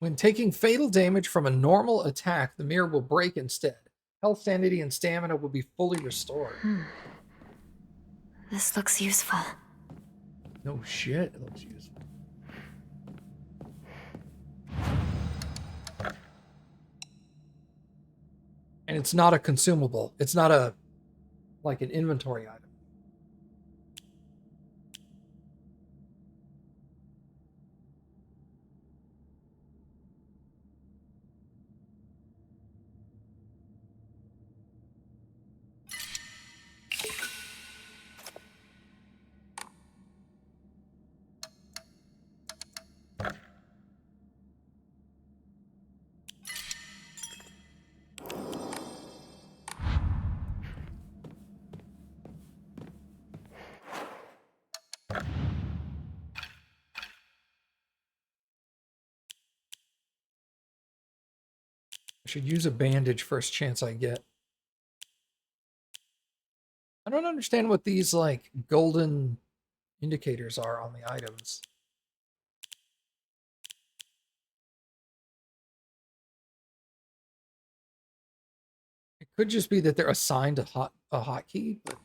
When taking fatal damage from a normal attack, the mirror will break instead. Health, sanity, and stamina will be fully restored. This looks useful. No shit, it looks useful. And it's not a consumable. It's not a like an inventory item. I should use a bandage first chance I get. I don't understand what these, like, golden indicators are on the items. It could just be that they're assigned a hotkey, but...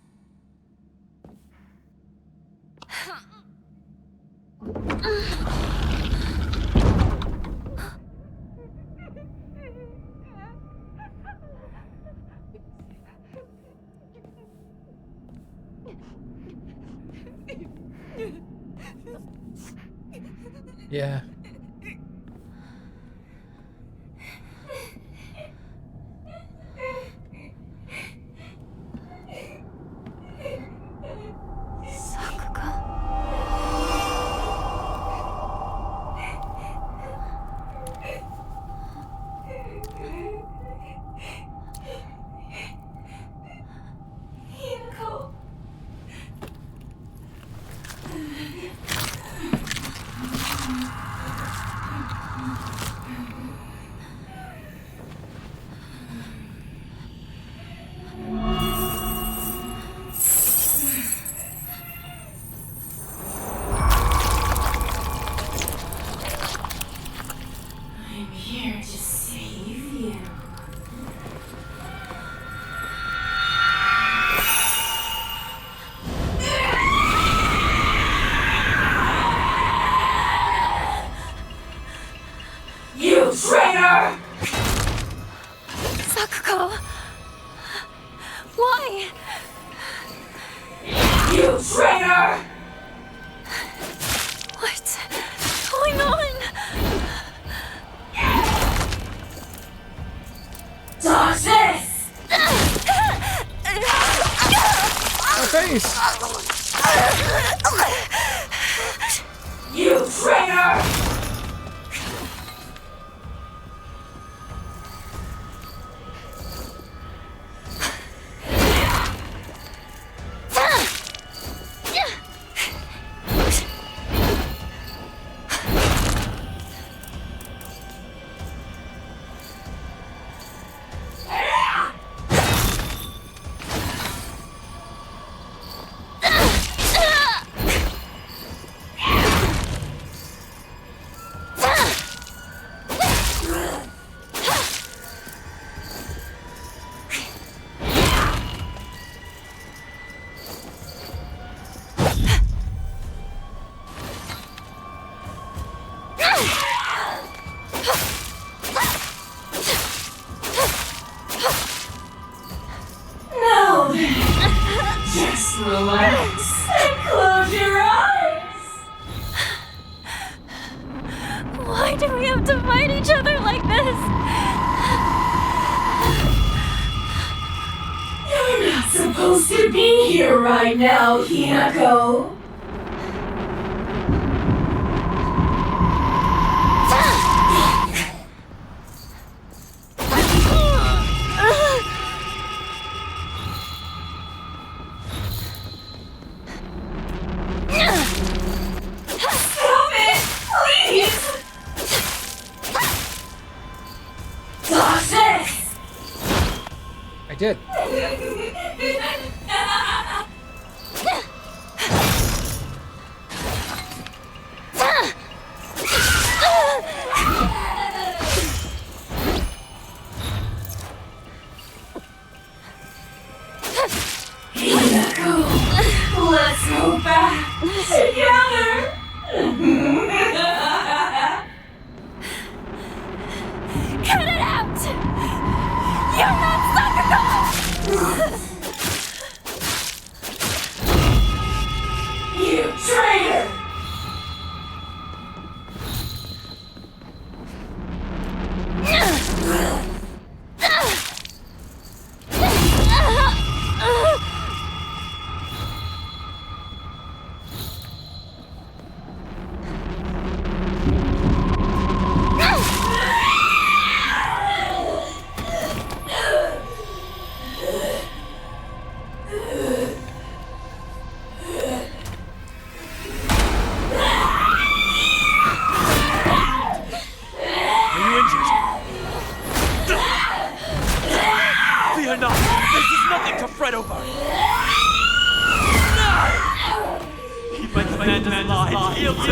Yeah.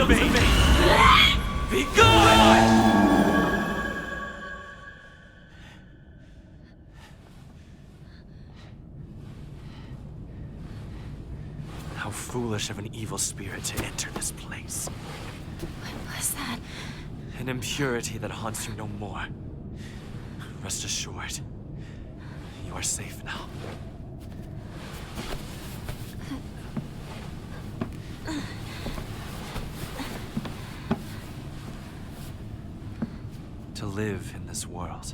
bane! Be gone! How foolish of an evil spirit to enter this place. What was that? An impurity that haunts you no more. Rest assured, you are safe now. To live in this world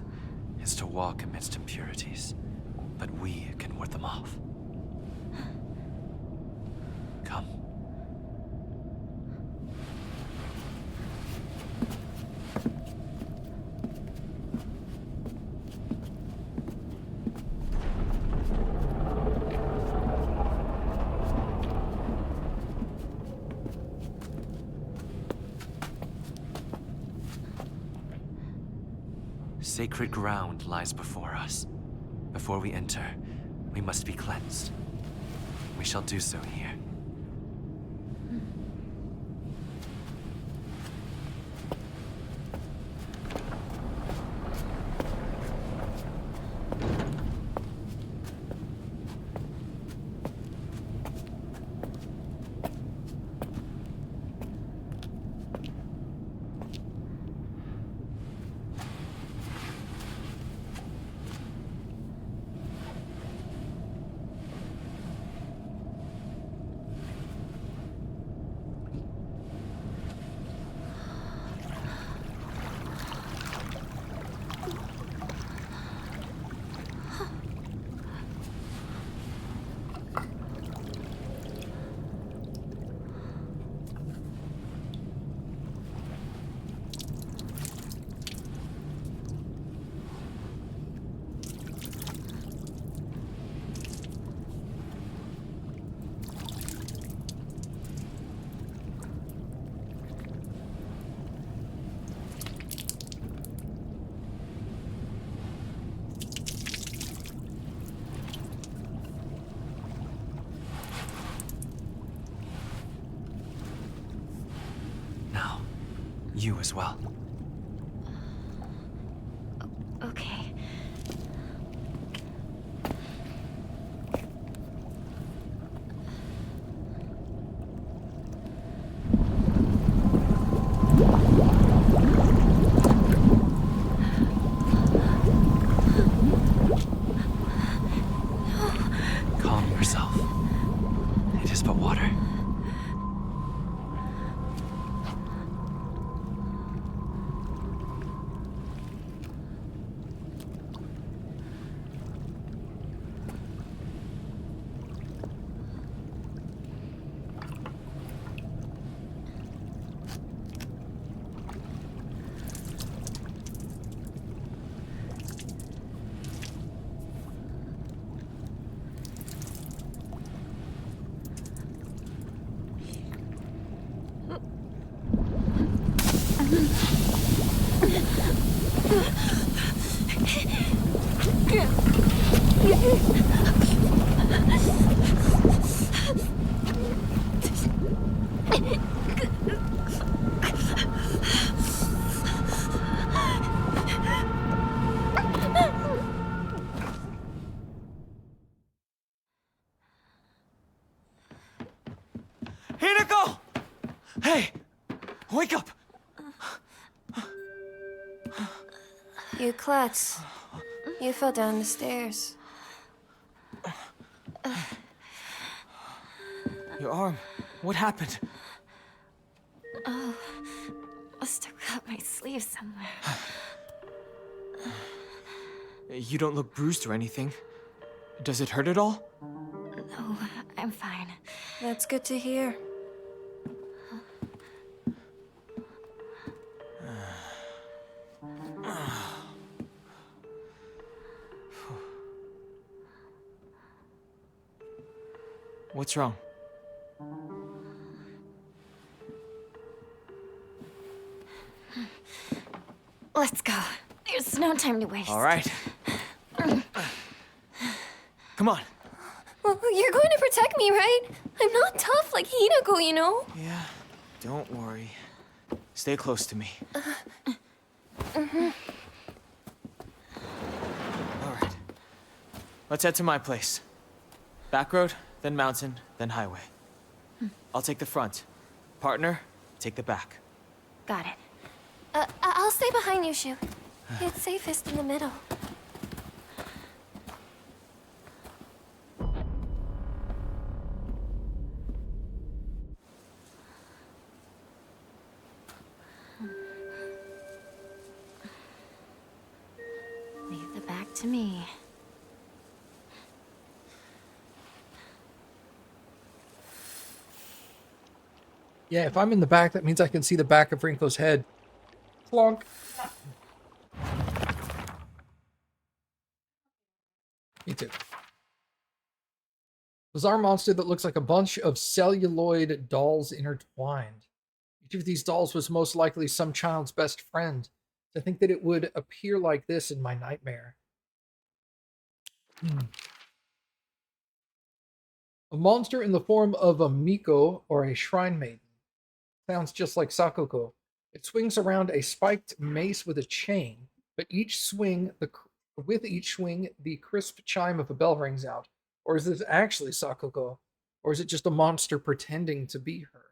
is to walk amidst impurities, but we can ward them off. Come. Sacred ground lies before us. Before we enter, we must be cleansed. We shall do so here. You as well. Okay. Calm yourself. It is but water. Hinako! Hey! Wake up! You klutz. You fell down the stairs. Your arm. What happened? Oh, must have cut my sleeve somewhere. You don't look bruised or anything. Does it hurt at all? No, I'm fine. That's good to hear. What's wrong? Let's go. There's no time to waste. All right. Come on. Well, you're going to protect me, right? I'm not tough like Hinako, you know? Yeah, Don't worry. Stay close to me. All right. Let's head to my place. Back road, then mountain, then highway. I'll take the front. Partner, take the back. Got it. I'll stay behind you, Shu. It's safest in the middle. Leave the back to me. Yeah, if I'm in the back, that means I can see the back of Rinko's head. Clonk. Me too. Bizarre monster that looks like a bunch of celluloid dolls intertwined. Each of these dolls was most likely some child's best friend. To think that it would appear like this in my nightmare. A monster in the form of a Miko or a shrine maiden. Sounds just like Sakoko. It swings around a spiked mace with a chain, but with each swing, the crisp chime of a bell rings out. Or is this actually Sakoko? Or is it just a monster pretending to be her?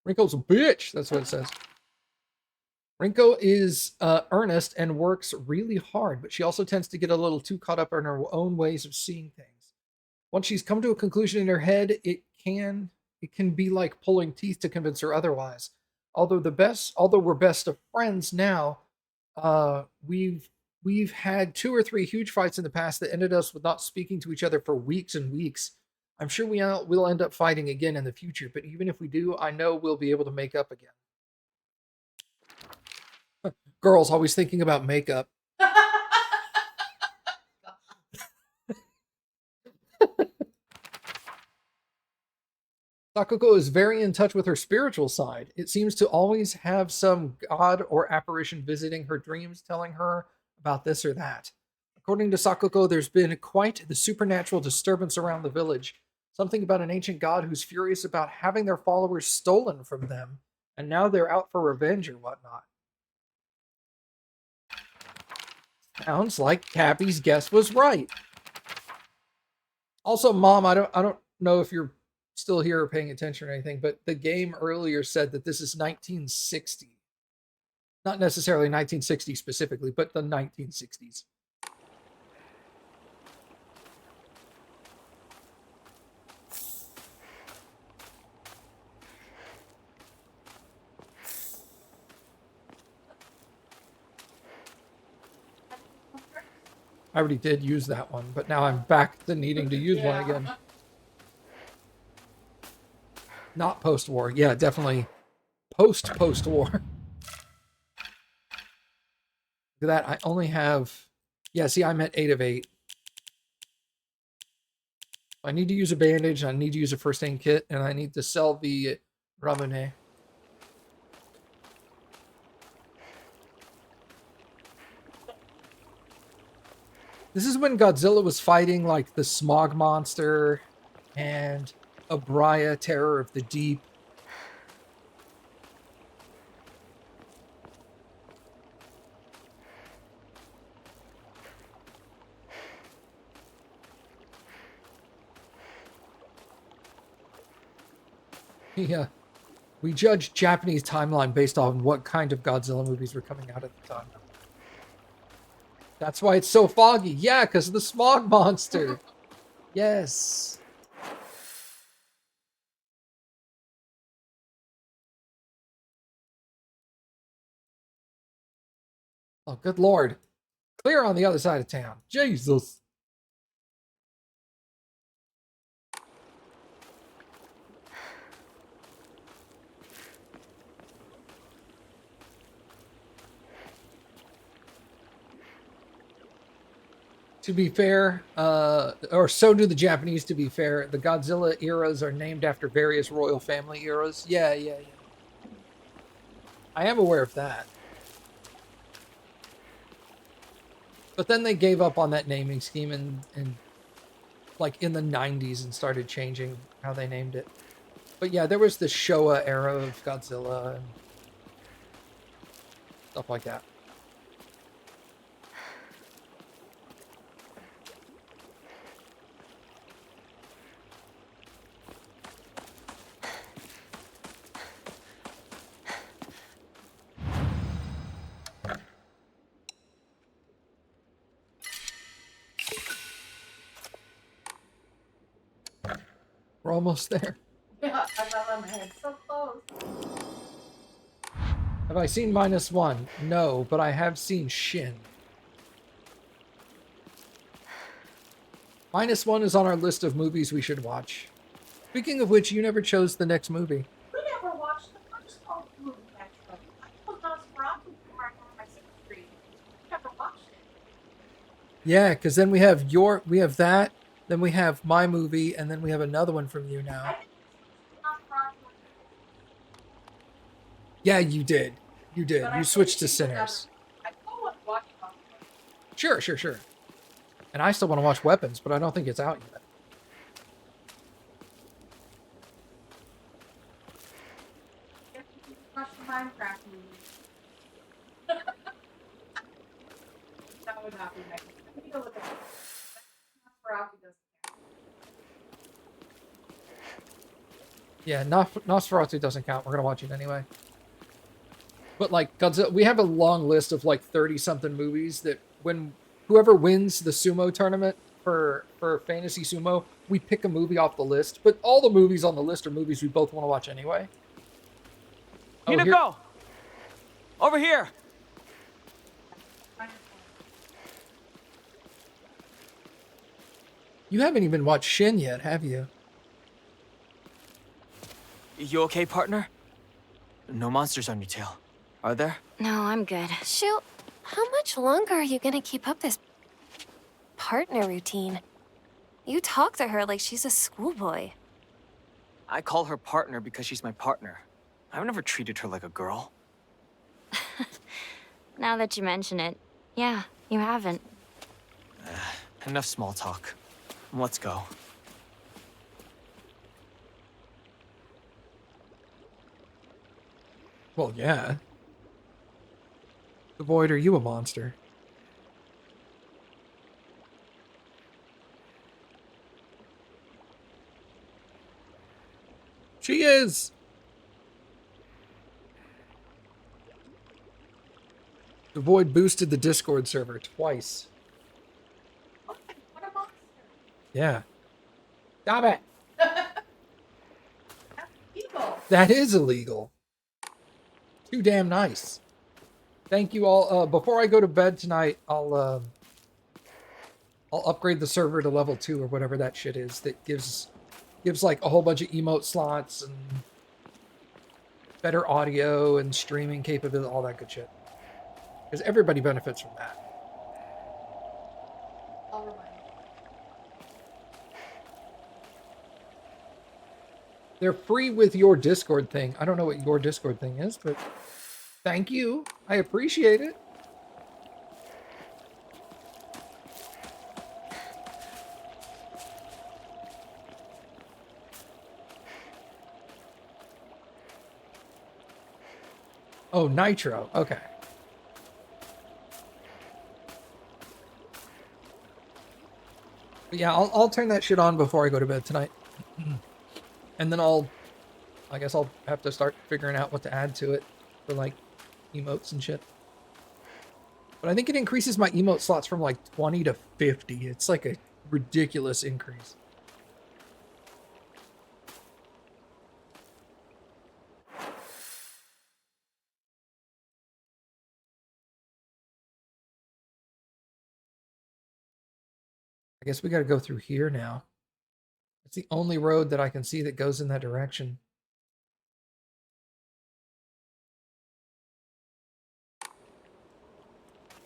Rinko's a bitch, that's what it says. Rinko is earnest and works really hard, but she also tends to get a little too caught up in her own ways of seeing things. Once she's come to a conclusion in her head, it can be like pulling teeth to convince her otherwise. Although we're best of friends now, we've had 2 or 3 huge fights in the past that ended us with not speaking to each other for weeks and weeks. I'm sure we'll end up fighting again in the future, but even if we do, I know we'll be able to make up again. Girls always thinking about makeup. Sakoko is very in touch with her spiritual side. It seems to always have some god or apparition visiting her dreams, telling her about this or that. According to Sakoko, there's been quite the supernatural disturbance around the village. Something about an ancient god who's furious about having their followers stolen from them, and now they're out for revenge or whatnot. Sounds like Cappy's guess was right. Also, Mom, I don't know if you're still here or paying attention or anything, but the game earlier said that this is 1960. Not necessarily 1960 specifically, but the 1960s. I already did use that one, but now I'm back to needing to use one again. Not post-war. Yeah, definitely post-war. Look at that. I only have... Yeah, see, I'm at 8 of 8. I need to use a bandage, I need to use a first aid kit, and I need to sell the Ramonet. This is when Godzilla was fighting, like, the smog monster and Abraya, Terror of the Deep. Yeah. We judged Japanese timeline based on what kind of Godzilla movies were coming out at the time. That's why it's so foggy. Yeah, because of the smog monster. Yes. Oh, good lord. Clear on the other side of town. Jesus. To be fair, or so do the Japanese, to be fair. The Godzilla eras are named after various royal family eras. Yeah. I am aware of that. But then they gave up on that naming scheme and like in the 90s and started changing how they named it. But yeah, there was the Showa era of Godzilla and stuff like that. We're almost there. Yeah, I got on my head so close. Have I seen -1? No, but I have seen Shin. -1 is on our list of movies we should watch. Speaking of which, you never chose the next movie. We never watched the first movie, actually. I told Nosferatu before I got my 6th grade. We never watched it. Yeah, because then we have that, then we have my movie, and then we have another one from you now. I didn't see Nosferatu, Yeah, you did. You did. but I You did switched to see the other- Sinners. I still want to watch Nosferatu. Sure. And I still want to watch Weapons, but I don't think it's out yet. If you watch the Minecraft movie. That would not be nice. I need to look at it. Nosferatu doesn't count. Yeah, Nosferatu doesn't count. We're going to watch it anyway. But like Godzilla, we have a long list of like 30-something movies that when whoever wins the sumo tournament for fantasy sumo, we pick a movie off the list. But all the movies on the list are movies we both want to watch anyway. Oh, Here to here- go. Over here. You haven't even watched Shin yet, have you? You okay, partner? No monsters on your tail, are there? No, I'm good. Shu, how much longer are you gonna keep up this partner routine? You talk to her like she's a schoolboy. I call her partner because she's my partner. I've never treated her like a girl. Now that you mention it, yeah, you haven't. Enough small talk. Let's go. Well, yeah. The Void, are you a monster? She is! The Void boosted the Discord server twice. What a monster. Yeah. Stop it! That's evil. That is illegal. Too damn nice. Thank you all. Before I go to bed tonight, I'll upgrade the server to level 2 or whatever that shit is. That gives like a whole bunch of emote slots and better audio and streaming capability, all that good shit. Because everybody benefits from that. I'll remind you. They're free with your Discord thing. I don't know what your Discord thing is, but thank you. I appreciate it. Oh, Nitro. Okay. But yeah, I'll turn that shit on before I go to bed tonight. And then I guess I'll have to start figuring out what to add to it for like emotes and shit. But I think it increases my emote slots from like 20 to 50. It's like a ridiculous increase. I guess we got to go through here now. It's the only road that I can see that goes in that direction.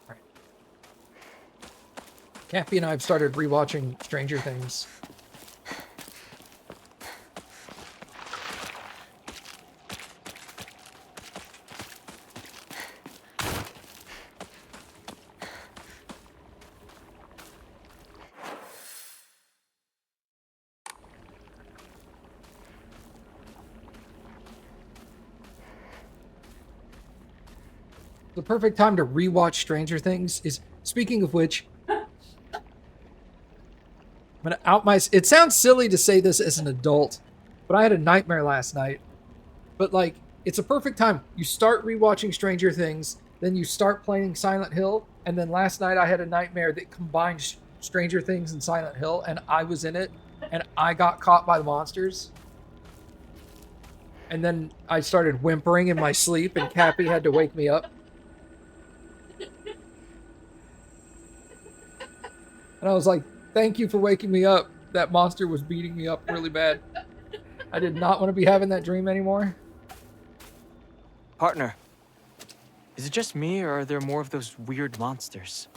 All right. Cappy and I have started rewatching Stranger Things. The perfect time to rewatch Stranger Things is, speaking of which, I'm gonna out my. It sounds silly to say this as an adult, but I had a nightmare last night. But like, it's a perfect time. You start rewatching Stranger Things, then you start playing Silent Hill, and then last night I had a nightmare that combined Stranger Things and Silent Hill, and I was in it, and I got caught by the monsters. And then I started whimpering in my sleep, and Cappy had to wake me up. And I was like, thank you for waking me up. That monster was beating me up really bad. I did not want to be having that dream anymore. Partner, is it just me, or are there more of those weird monsters?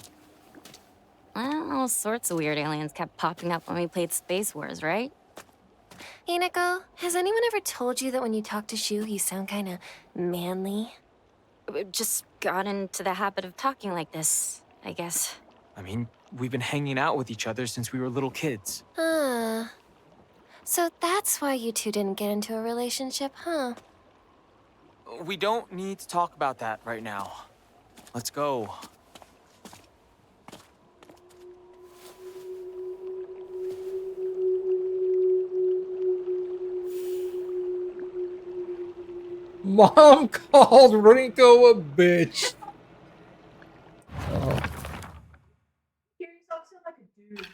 Well, all sorts of weird aliens kept popping up when we played Space Wars, right? Hey, Nico, has anyone ever told you that when you talk to Shu, you sound kind of manly? We just got into the habit of talking like this, I guess. I mean, we've been hanging out with each other since we were little kids. Huh. So that's why you two didn't get into a relationship, huh? We don't need to talk about that right now. Let's go. Mom called Rinko a bitch. Oh. Hear yourself sound like a dude.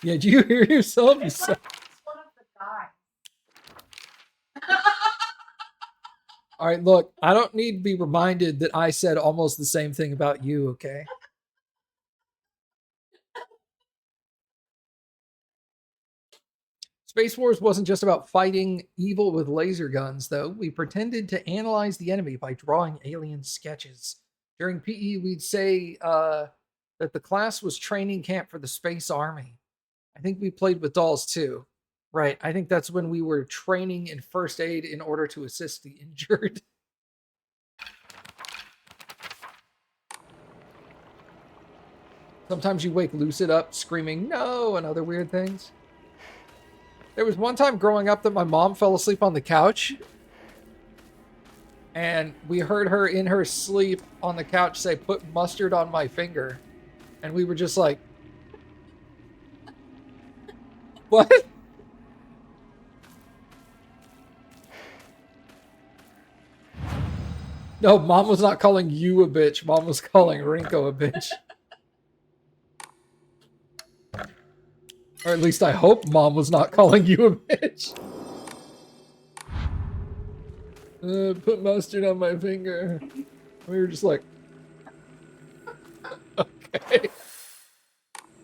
Yeah, do you hear yourself? You It's sound- like it's one of the guys. All right, look, I don't need to be reminded that I said almost the same thing about you, okay? Space Wars wasn't just about fighting evil with laser guns, though. We pretended to analyze the enemy by drawing alien sketches. During PE, we'd say that the class was training camp for the Space Army. I think we played with dolls too. Right, I think that's when we were training in first aid in order to assist the injured. Sometimes you wake Lucid up screaming no and other weird things. There was one time growing up that my mom fell asleep on the couch. And we heard her in her sleep on the couch say, "Put mustard on my finger." And we were just like, what? No, Mom was not calling you a bitch. Mom was calling Rinko a bitch. Or at least I hope Mom was not calling you a bitch. Put mustard on my finger. We were just like, okay.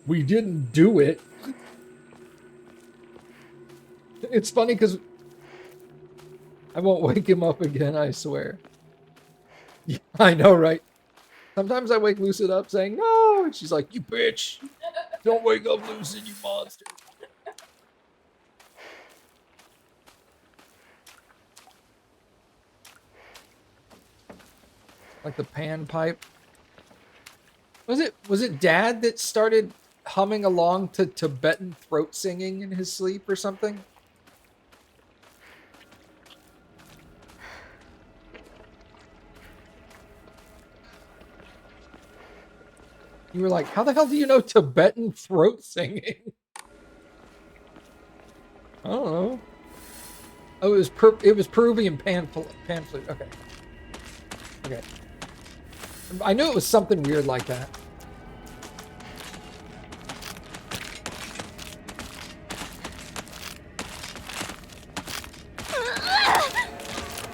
We didn't do it. It's funny because I won't wake him up again, I swear. Yeah, I know, right? Sometimes I wake Lucid up saying, no, and she's like, you bitch. Don't wake up Lucid, you monster. Like the pan pipe. Was it Dad that started humming along to Tibetan throat singing in his sleep or something? You were like, how the hell do you know Tibetan throat singing? I don't know. Oh, it was Peruvian pan flute. Okay. Okay. I knew it was something weird like that.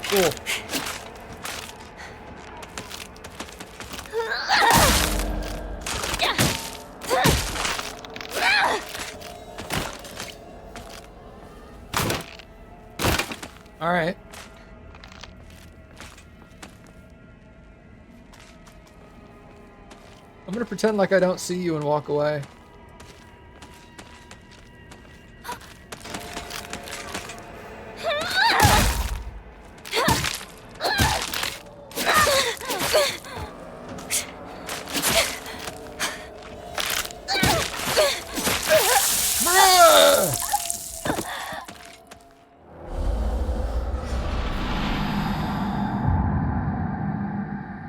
Cool. All right. I'm gonna pretend like I don't see you and walk away.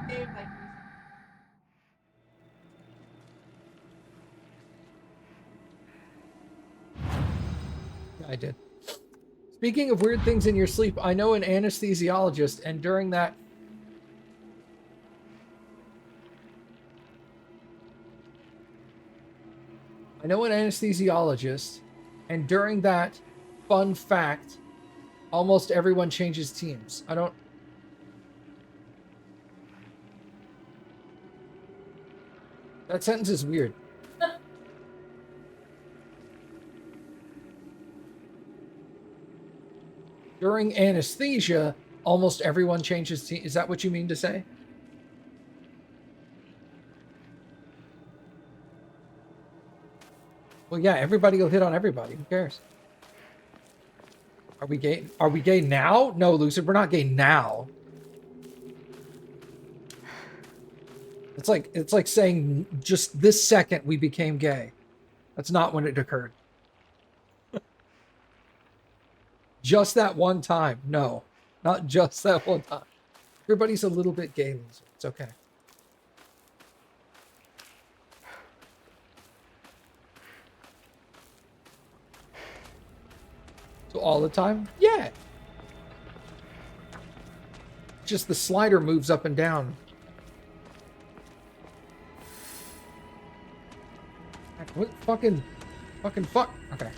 Dude, like he's I did. Speaking of weird things in your sleep, I know an anesthesiologist, and during that... I know an anesthesiologist, and during that, fun fact, almost everyone changes teams. I don't... That sentence is weird. During anesthesia, almost everyone changes teams. Is that what you mean to say? Well, yeah, everybody will hit on everybody. Who cares? Are we gay? Are we gay now? No, Lucid, we're not gay now. It's like saying just this second we became gay. That's not when it occurred. Just that one time. No, not just that one time. Everybody's a little bit gay, Lucid. It's okay. So all the time? Yeah. Just the slider moves up and down. What fucking fuck? Okay.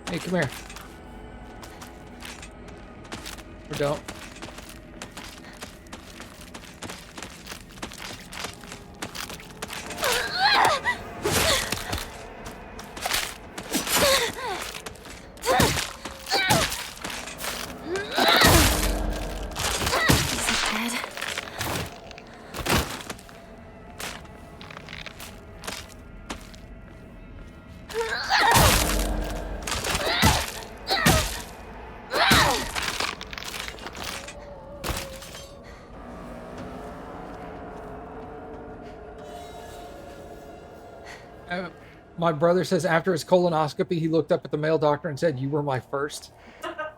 Hey, come here. Or don't. My brother says after his colonoscopy, he looked up at the male doctor and said, "You were my first." I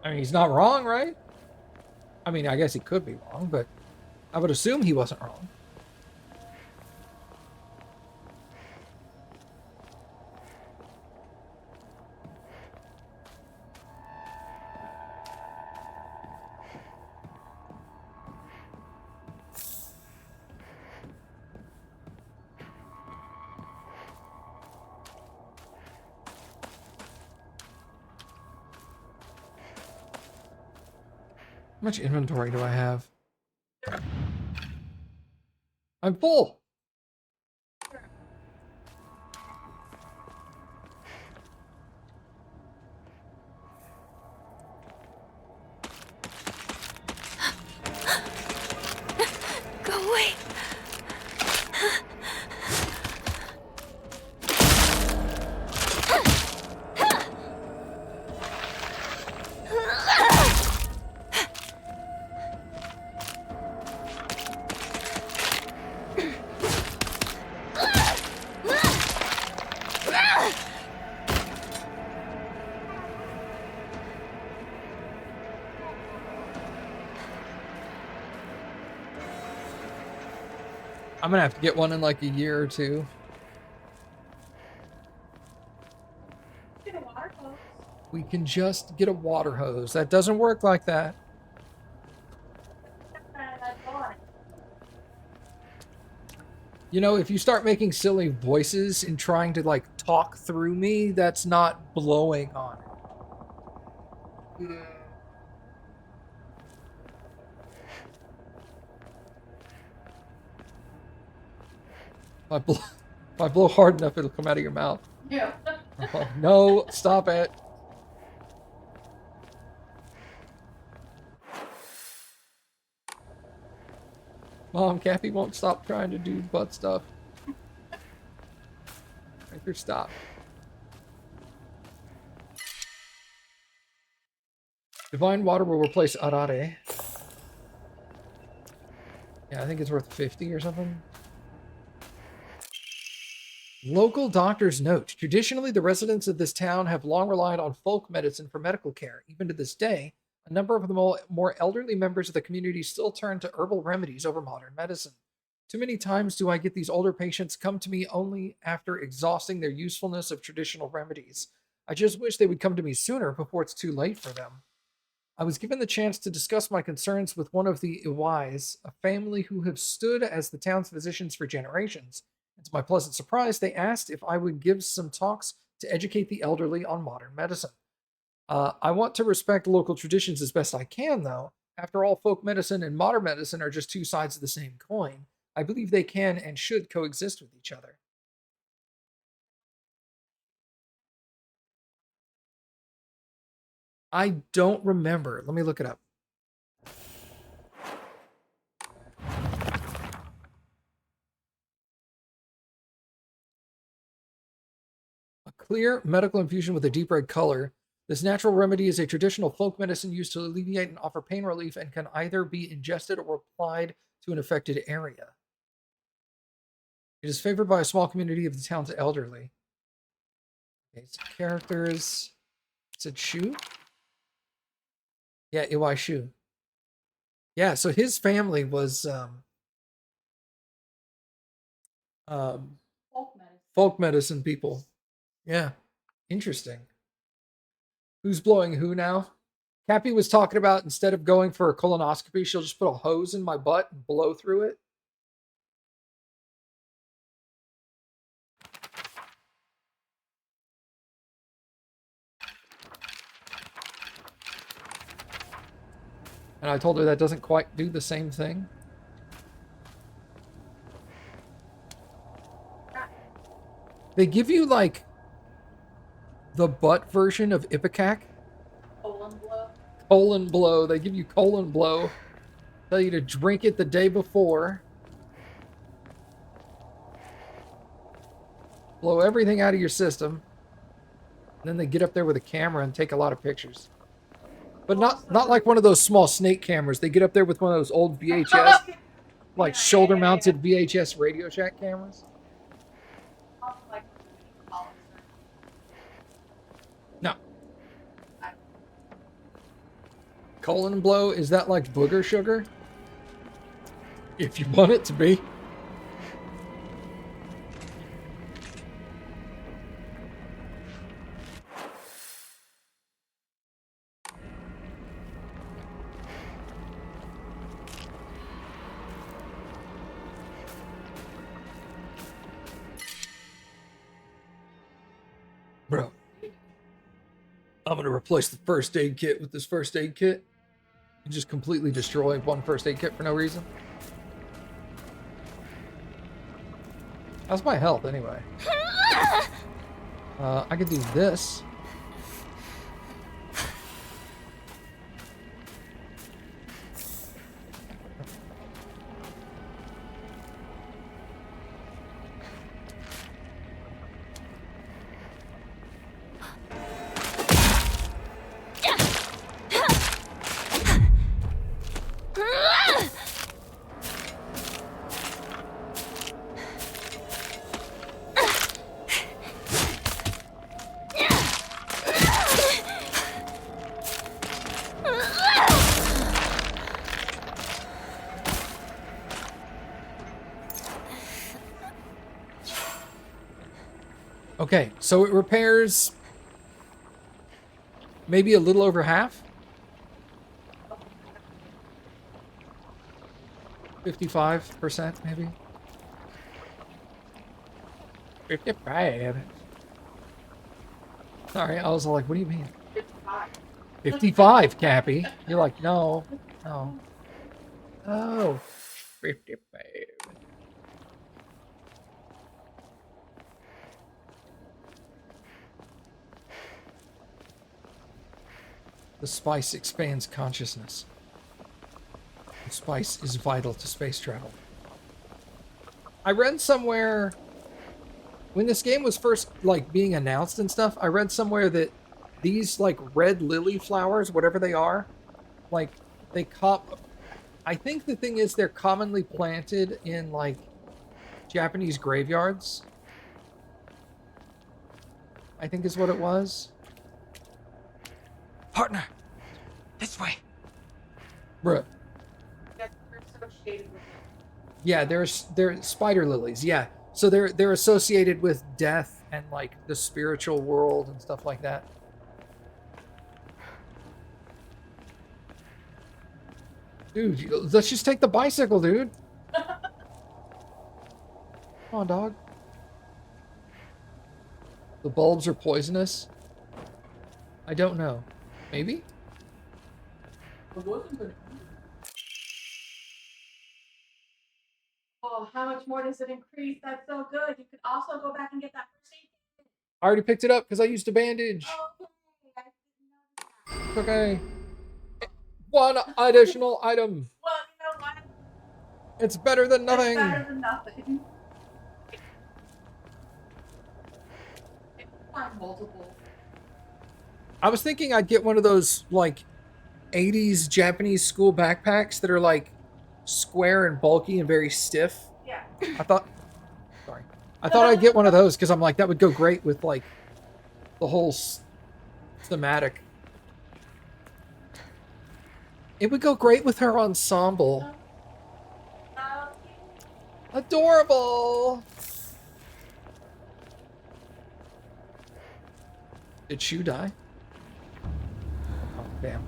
mean, he's not wrong, right? I mean, I guess he could be wrong, but I would assume he wasn't wrong. How much inventory do I have? I'm full. Go away. I'm gonna have to get one in like a year or two. Get a water hose. We can just get a water hose. That doesn't work like that. Go on. You know, if you start making silly voices and trying to like talk through me, that's not blowing on it. If I blow hard enough, it'll come out of your mouth. Yeah. Oh, no, stop it. Mom, Cappy won't stop trying to do butt stuff. Make her stop. Divine Water will replace Arare. Yeah, I think it's worth 50 or something. Local doctor's note. Traditionally, the residents of this town have long relied on folk medicine for medical care. Even to this day, a number of the more elderly members of the community still turn to herbal remedies over modern medicine. Too many times do I get these older patients come to me only after exhausting their usefulness of traditional remedies. I just wish they would come to me sooner before it's too late for them. I was given the chance to discuss my concerns with one of the Iwais, a family who have stood as the town's physicians for generations. And to my pleasant surprise, they asked if I would give some talks to educate the elderly on modern medicine. I want to respect local traditions as best I can, though. After all, folk medicine and modern medicine are just two sides of the same coin. I believe they can and should coexist with each other. I don't remember. Let me look it up. A clear medical infusion with a deep red color. This natural remedy is a traditional folk medicine used to alleviate and offer pain relief and can either be ingested or applied to an affected area. It is favored by a small community of the town's elderly. Okay, so characters. It said Shu? Yeah, Iwai Shu. Yeah, so his family was Folk medicine. folk medicine people. Yeah, interesting. Who's blowing who now? Cappy was talking about instead of going for a colonoscopy, she'll just put a hose in my butt and blow through it. And I told her that doesn't quite do the same thing. They give you like the butt version of Ipecac. Colon blow. Colon blow. They give you colon blow. Tell you to drink it the day before. Blow everything out of your system. And then they get up there with a camera and take a lot of pictures. But not like one of those small snake cameras. They get up there with one of those old VHS, like shoulder-mounted VHS Radio Shack cameras. Also like college. No. Colon blow, is that like booger sugar? If you want it to be. Bro, I'm going to replace the first aid kit with this first aid kit and just completely destroy one first aid kit for no reason. How's my health anyway? I could do this. Okay, so it repairs maybe a little over half. 55%, maybe. 55. Sorry, I was like, what do you mean? 55. 55, Cappy. You're like, no, no. Oh, 55. The spice expands consciousness. The spice is vital to space travel. I read somewhere when this game was first like being announced and stuff, I read somewhere that these like red lily flowers, whatever they are, like they I think the thing is they're commonly planted in like Japanese graveyards. I think is what it was. Partner, this way. Bruh. That's associated with it. Yeah, they're spider lilies. Yeah, so they're associated with death and like the spiritual world and stuff like that. Dude, let's just take the bicycle, dude. Come on, dog. The bulbs are poisonous. I don't know. Maybe. I wasn't gonna eat it. Oh, how much more does it increase? That's so good. You could also go back and get that first aid kit. I already picked it up because I used a bandage. Okay, I didn't know that. It's okay. One additional item. Well, you know what? It's better than It's nothing. better than nothing. It's find multiple. I was thinking I'd get one of those like 80s Japanese school backpacks that are like square and bulky and very stiff. Yeah. I thought I'd get one of those because I'm like that would go great with like the whole thematic. It would go great with her ensemble. Adorable. Did Shu die? Oh, damn.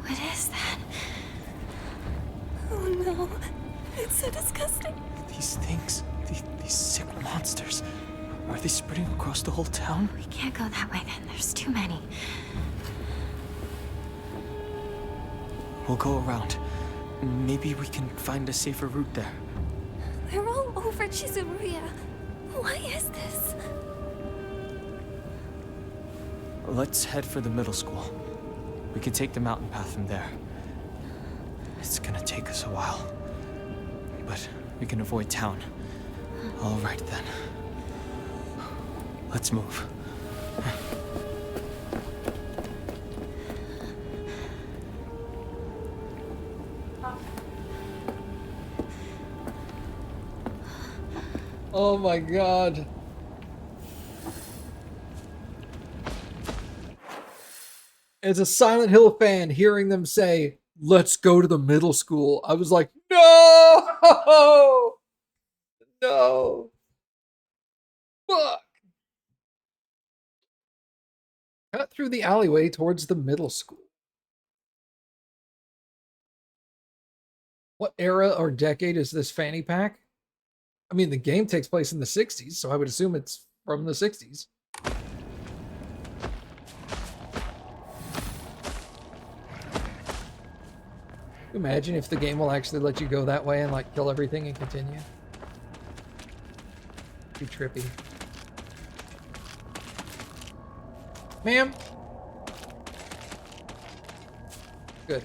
What is that? Oh no. It's so disgusting. These things, these sick monsters, are they spreading across the whole town? We can't go that way then. There's too many. We'll go around. Maybe we can find a safer route there. They're all over Chizuruya. Why is this? Let's head for the middle school. We can take the mountain path from there. It's gonna take us a while. But we can avoid town. All right then. Let's move. Oh my god. As a Silent Hill fan, hearing them say, "Let's go to the middle school," I was like, no! No. Fuck. Cut through the alleyway towards the middle school. What era or decade is this fanny pack? I mean, the game takes place in the 60s, so I would assume it's from the 60s. Imagine if the game will actually let you go that way and like kill everything and continue. Be trippy. Ma'am? Good.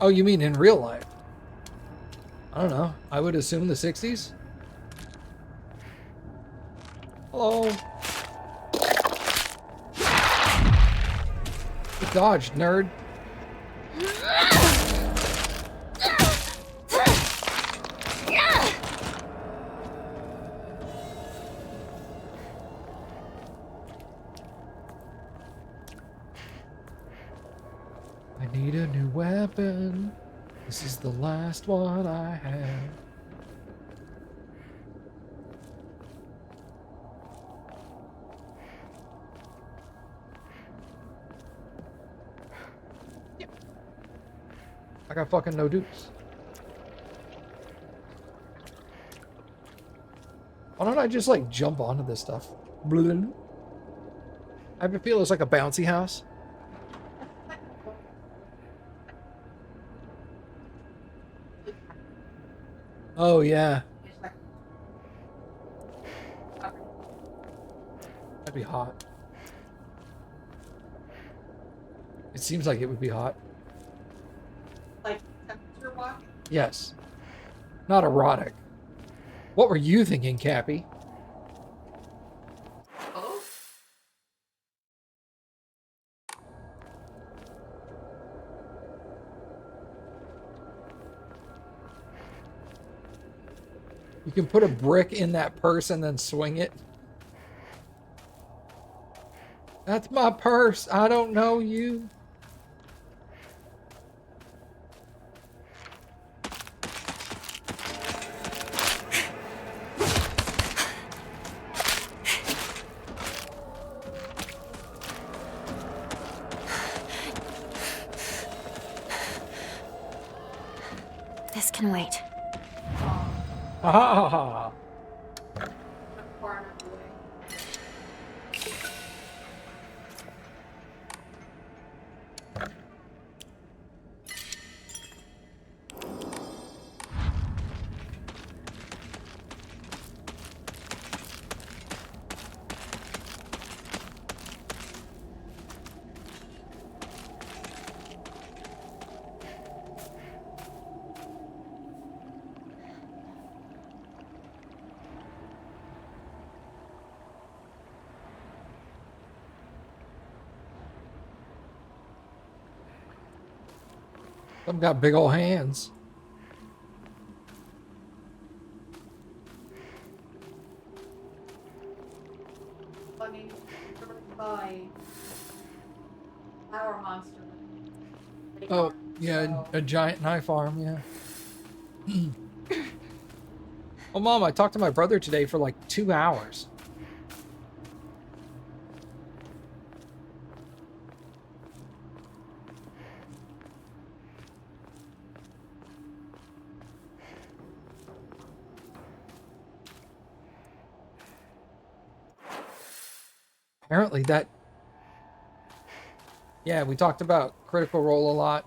Oh, you mean in real life? I don't know. I would assume the 60s. Hello. Good dodge, nerd. I need a new weapon. This is the last one I have. Yep. I got fucking no dupes. Why don't I just like jump onto this stuff? Blue. I have a feel it's like a bouncy house. Oh yeah, that'd be hot. It seems like it would be hot. Like temperature Yes. Not erotic. What were you thinking, Cappy? Oh? You can put a brick in that purse and then swing it. That's my purse. I don't know you. This can wait. Ha ha ha ha. Not far enough away. Some got big old hands. I mean, by our monster. Oh, yeah, a giant knife arm, yeah. Oh, Mom, I talked to my brother today for like 2 hours. Apparently that... Yeah, we talked about Critical Role a lot.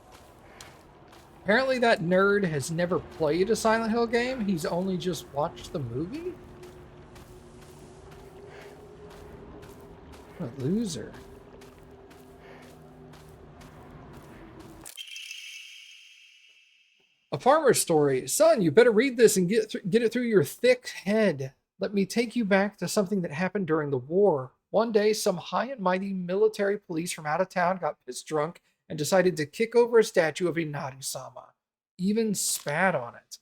Apparently that nerd has never played a Silent Hill game. He's only just watched the movie? What a loser. A farmer's story. Son, you better read this and get it through your thick head. Let me take you back to something that happened during the war. One day, some high and mighty military police from out of town got pissed drunk and decided to kick over a statue of Inari-sama. Even spat on it.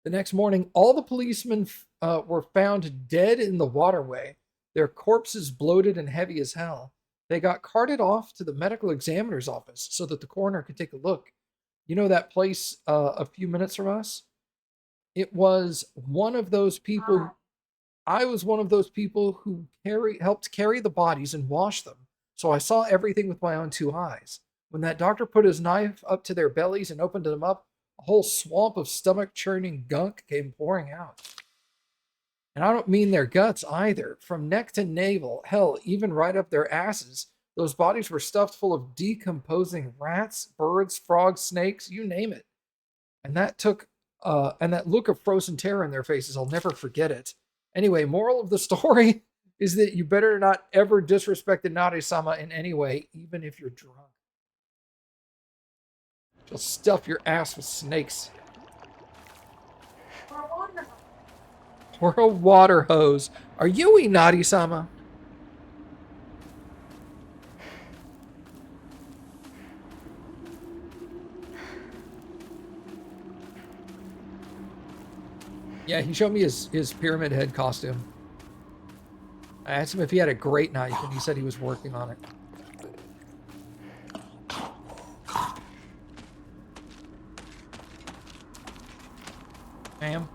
The next morning, all the policemen were found dead in the waterway, their corpses bloated and heavy as hell. They got carted off to the medical examiner's office so that the coroner could take a look. You know that place a few minutes from us? It was one of those people. I was one of those people who helped carry the bodies and wash them. So I saw everything with my own 2 eyes. When that doctor put his knife up to their bellies and opened them up, a whole swamp of stomach-churning gunk came pouring out. And I don't mean their guts either. From neck to navel, hell, even right up their asses, those bodies were stuffed full of decomposing rats, birds, frogs, snakes, you name it. And that look of frozen terror in their faces, I'll never forget it. Anyway, moral of the story is that you better not ever disrespect Inari-sama in any way, even if you're drunk. She'll stuff your ass with snakes. Or a water hose. Are you Inari-sama? Yeah, he showed me his pyramid head costume. I asked him if he had a great knife, and he said he was working on it. Ma'am?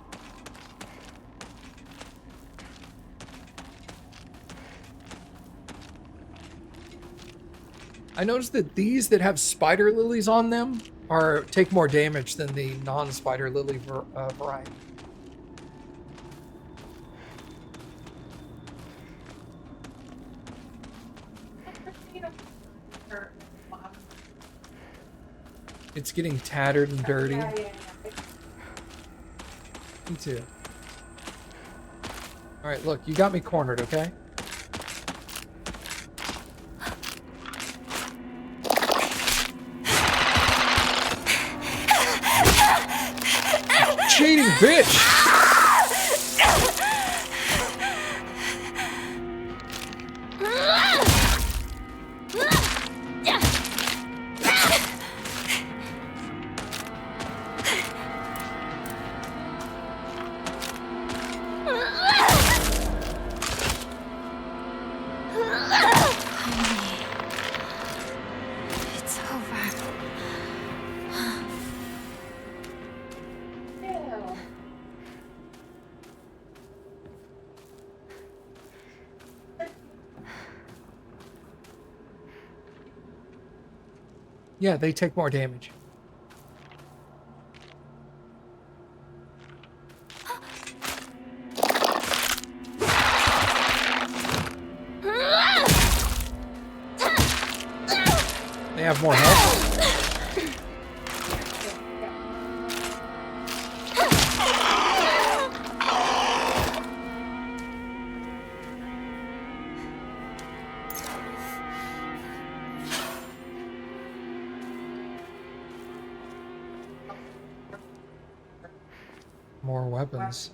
I noticed that these that have spider lilies on them take more damage than the non-spider lily variety. It's getting tattered and dirty. Yeah. Me too. All right, look, you got me cornered, okay? bitch! It's over. Ew. Yeah, they take more damage. They have more health. More weapons.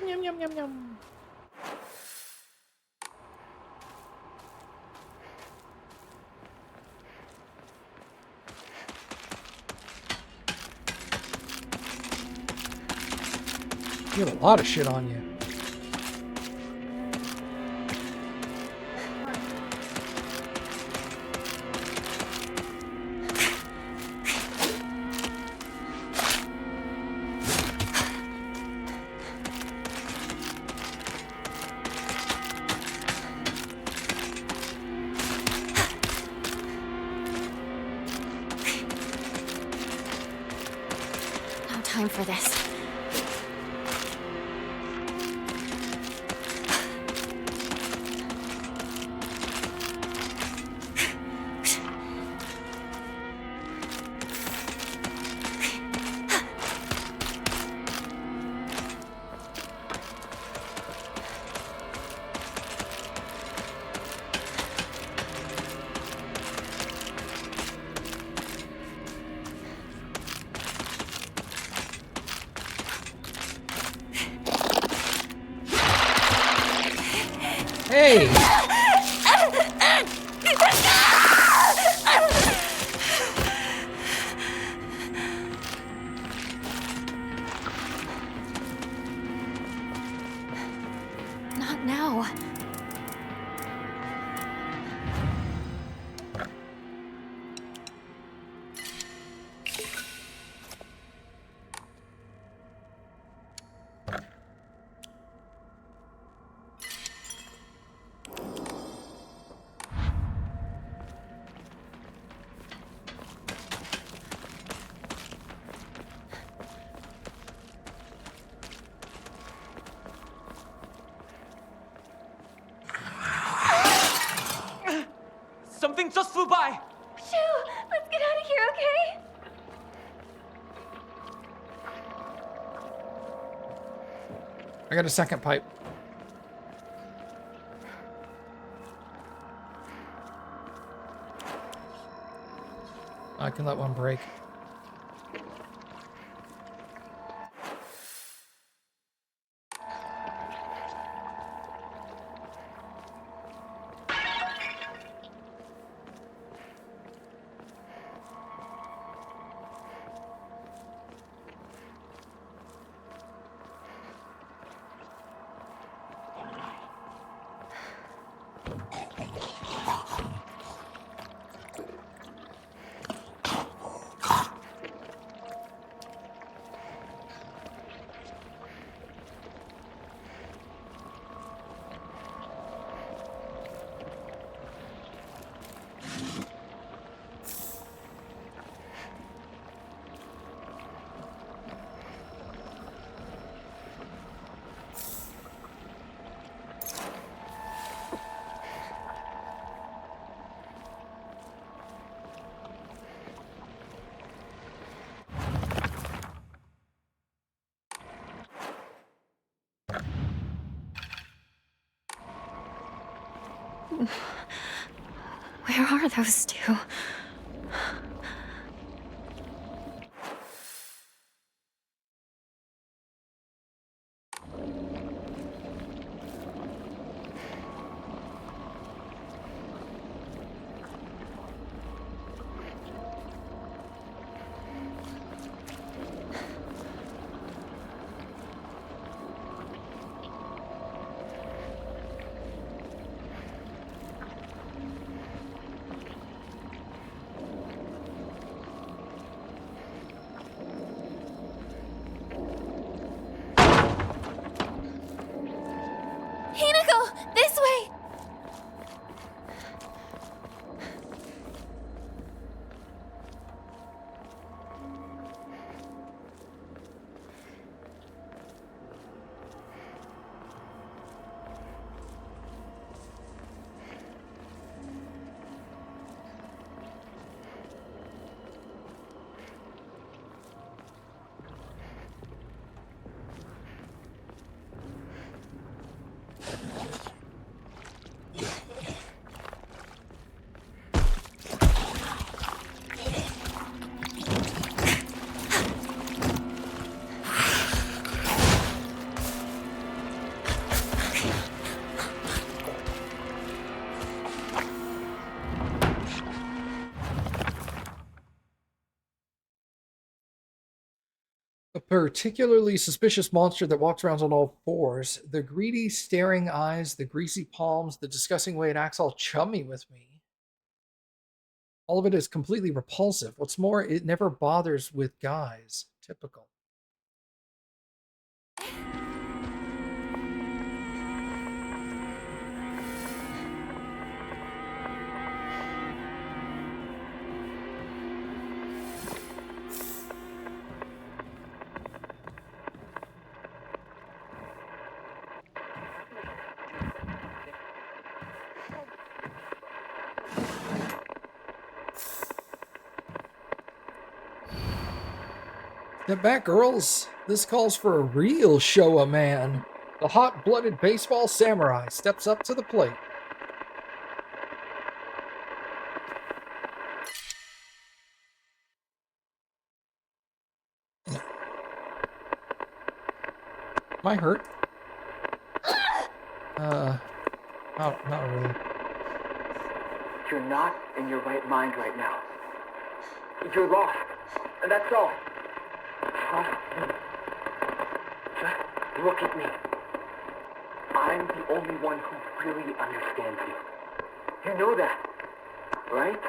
Yum, yum, yum, yum. You have a lot of shit on you. No time for this. Hey! Not now. Something just flew by! Shoo! Let's get out of here, okay? I got a second pipe. I can let one break. Where are those two? Hinako! This way! A particularly suspicious monster that walks around on all fours. The greedy, staring eyes, the greasy palms, the disgusting way it acts all chummy with me. All of it is completely repulsive. What's more, it never bothers with guys. Typical. Step back, girls. This calls for a real show of man. The hot-blooded baseball samurai steps up to the plate. Am I hurt? Not really. You're not in your right mind right now. You're lost. And that's all. Trust me. Just look at me. I'm the only one who really understands you. You know that, right?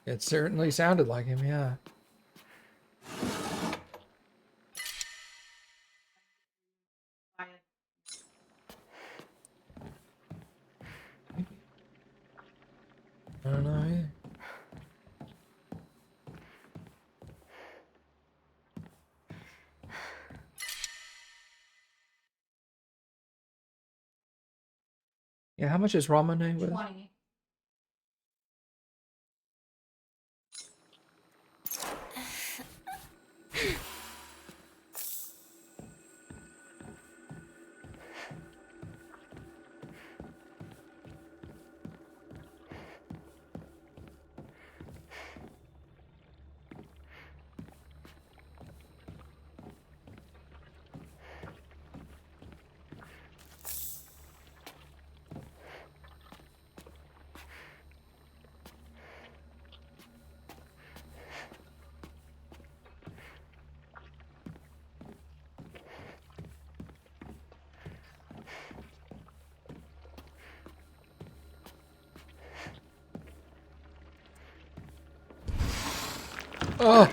It certainly sounded like him, yeah. I don't know either. Yeah, how much is Ramune with? 20. Oh!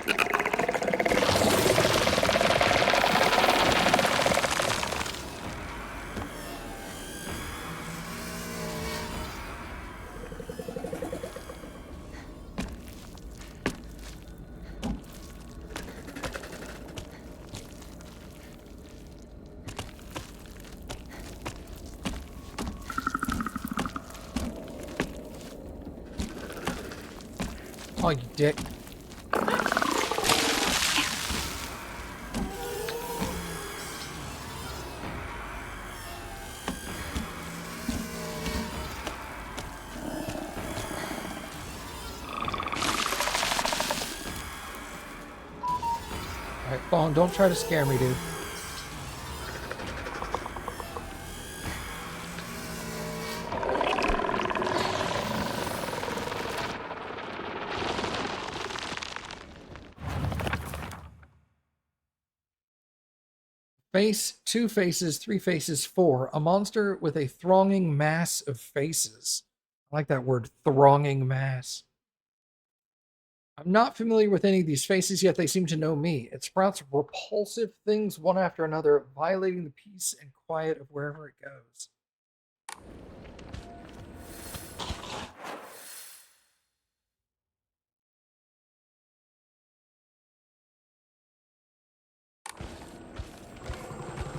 Oh, you dick. phone. Don't try to scare me, dude. Face, 2 faces, 3 faces, 4. A monster with a thronging mass of faces. I like that word, thronging mass. I'm not familiar with any of these faces, yet they seem to know me. It sprouts repulsive things one after another, violating the peace and quiet of wherever it goes.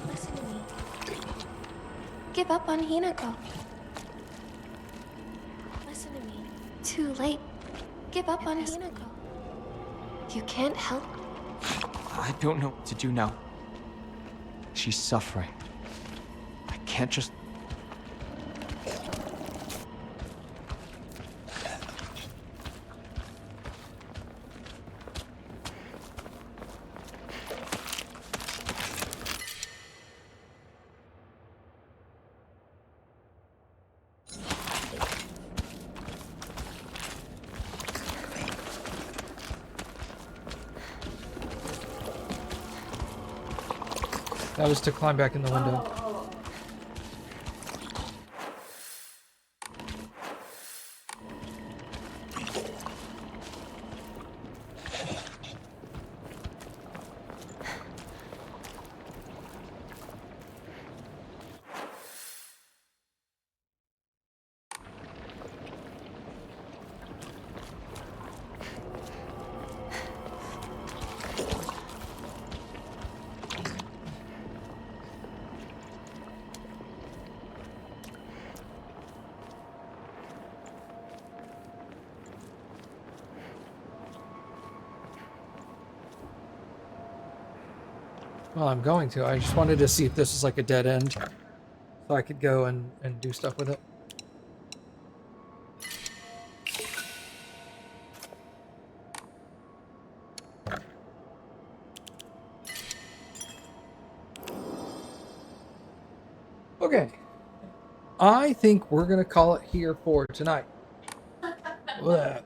Listen to me. Give up on Hinako. Listen to me. Too late. Give up on Hinako. You can't help. I don't know what to do now. She's suffering. I can't just... That was to climb back in the window. Well, I'm going to. I just wanted to see if this was like a dead end. So I could go and do stuff with it. Okay. I think we're going to call it here for tonight. Blech.